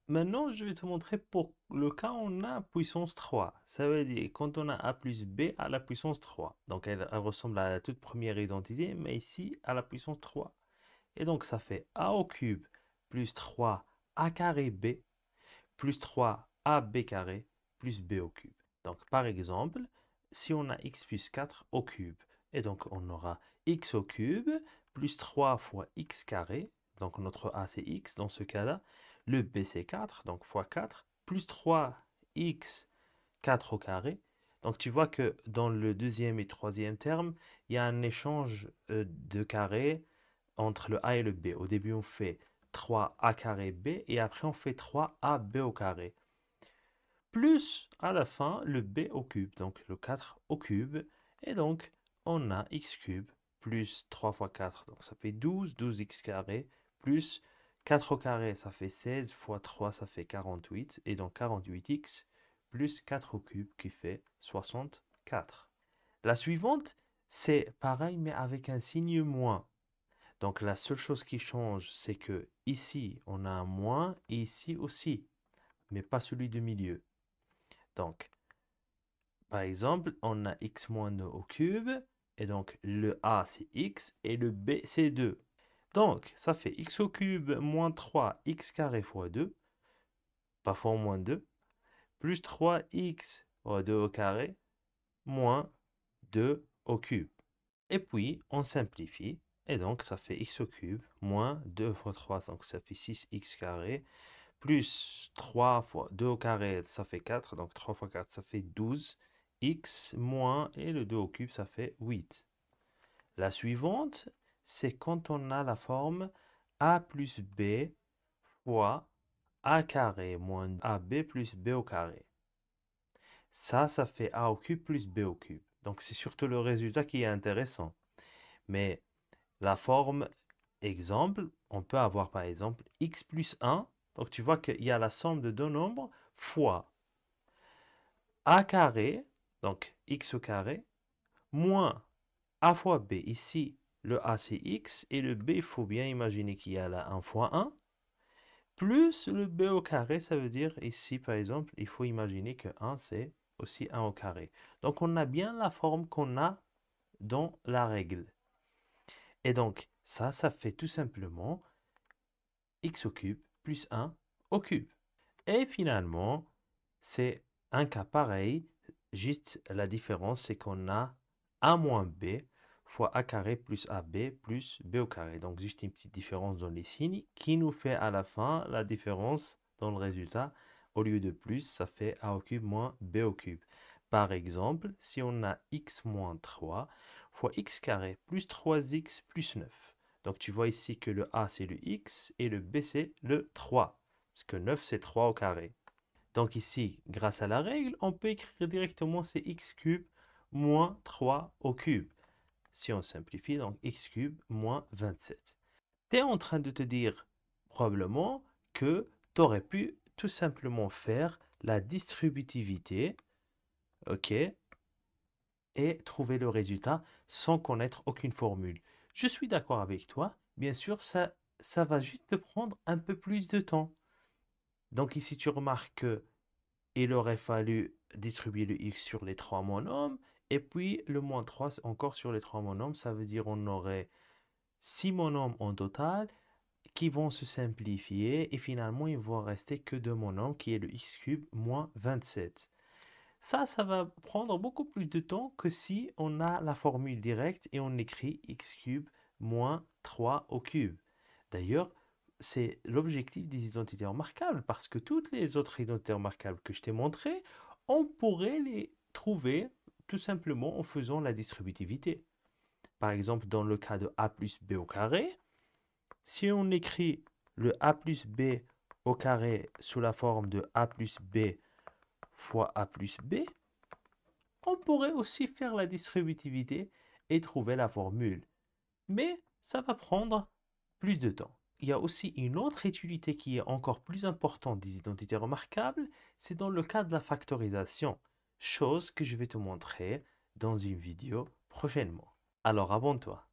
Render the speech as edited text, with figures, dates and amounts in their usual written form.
Maintenant, je vais te montrer pour le cas où on a puissance 3. Ça veut dire quand on a a plus b à la puissance 3. Donc, elle ressemble à la toute première identité, mais ici, à la puissance 3. Et donc, ça fait a au cube plus 3 a carré b plus 3 ab carré plus b au cube. Donc, par exemple, si on a x plus 4 au cube, et donc on aura x au cube plus 3 fois x carré, donc notre a c'est x dans ce cas-là, le b c'est 4, donc fois 4, plus 3x 4 au carré. Donc tu vois que dans le deuxième et troisième terme, il y a un échange de carrés entre le a et le b. Au début, on fait 3a carré b et après on fait 3ab au carré. Plus à la fin le b au cube, donc le 4 au cube. Et donc on a x cube plus 3 fois 4, donc ça fait 12, 12x carré, plus 4 au carré, ça fait 16, fois 3, ça fait 48, et donc 48x plus 4 au cube qui fait 64. La suivante, c'est pareil mais avec un signe moins. Donc la seule chose qui change, c'est que ici, on a un moins et ici aussi, mais pas celui du milieu. Donc, par exemple, on a x moins 2 au cube, et donc le a c'est x et le b c'est 2. Donc, ça fait x au cube moins 3 x carré fois 2, parfois moins 2, plus 3x fois 2 au carré, moins 2 au cube. Et puis, on simplifie. Et donc, ça fait x au cube moins 2 fois 3, donc ça fait 6x carré, plus 3 fois 2 au carré, ça fait 4, donc 3 fois 4, ça fait 12, x moins, et le 2 au cube, ça fait 8. La suivante, c'est quand on a la forme a plus b fois a carré moins ab plus b au carré. Ça fait a au cube plus b au cube. Donc, c'est surtout le résultat qui est intéressant. Mais la forme exemple, on peut avoir par exemple x plus 1. Donc tu vois qu'il y a la somme de deux nombres fois a carré, donc x au carré, moins a fois b. Ici, le a c'est x et le b, il faut bien imaginer qu'il y a là 1 fois 1. Plus le b au carré, ça veut dire ici par exemple, il faut imaginer que 1 c'est aussi 1 au carré. Donc on a bien la forme qu'on a dans la règle. Et donc ça fait tout simplement x au cube plus 1 au cube. Et finalement, c'est un cas pareil, juste la différence, c'est qu'on a a moins b fois a carré plus ab plus b au carré. Donc, juste une petite différence dans les signes qui nous fait à la fin la différence dans le résultat. Au lieu de plus, ça fait a au cube moins b au cube. Par exemple, si on a x moins 3 fois x carré plus 3x plus 9. Donc, tu vois ici que le a, c'est le x et le b, c'est le 3. Parce que 9, c'est 3 au carré. Donc ici, grâce à la règle, on peut écrire directement c'est x cube moins 3 au cube. Si on simplifie, donc x cube moins 27. Tu es en train de te dire probablement que tu aurais pu tout simplement faire la distributivité, ok, et trouver le résultat sans connaître aucune formule. Je suis d'accord avec toi. Bien sûr, ça va juste te prendre un peu plus de temps. Donc ici, tu remarques que il aurait fallu distribuer le x sur les trois monomes, et puis le moins 3 encore sur les trois monomes. Ça veut dire on aurait 6 monomes en total qui vont se simplifier, et finalement, il ne va rester que deux monomes, qui est le x cube moins 27. Ça va prendre beaucoup plus de temps que si on a la formule directe et on écrit x cube moins 3 au cube. D'ailleurs, c'est l'objectif des identités remarquables parce que toutes les autres identités remarquables que je t'ai montrées, on pourrait les trouver tout simplement en faisant la distributivité. Par exemple, dans le cas de a plus b au carré, si on écrit le a plus b au carré sous la forme de a plus b fois a plus b, on pourrait aussi faire la distributivité et trouver la formule. Mais ça va prendre plus de temps. Il y a aussi une autre utilité qui est encore plus importante des identités remarquables, c'est dans le cas de la factorisation, chose que je vais te montrer dans une vidéo prochainement. Alors abonne-toi.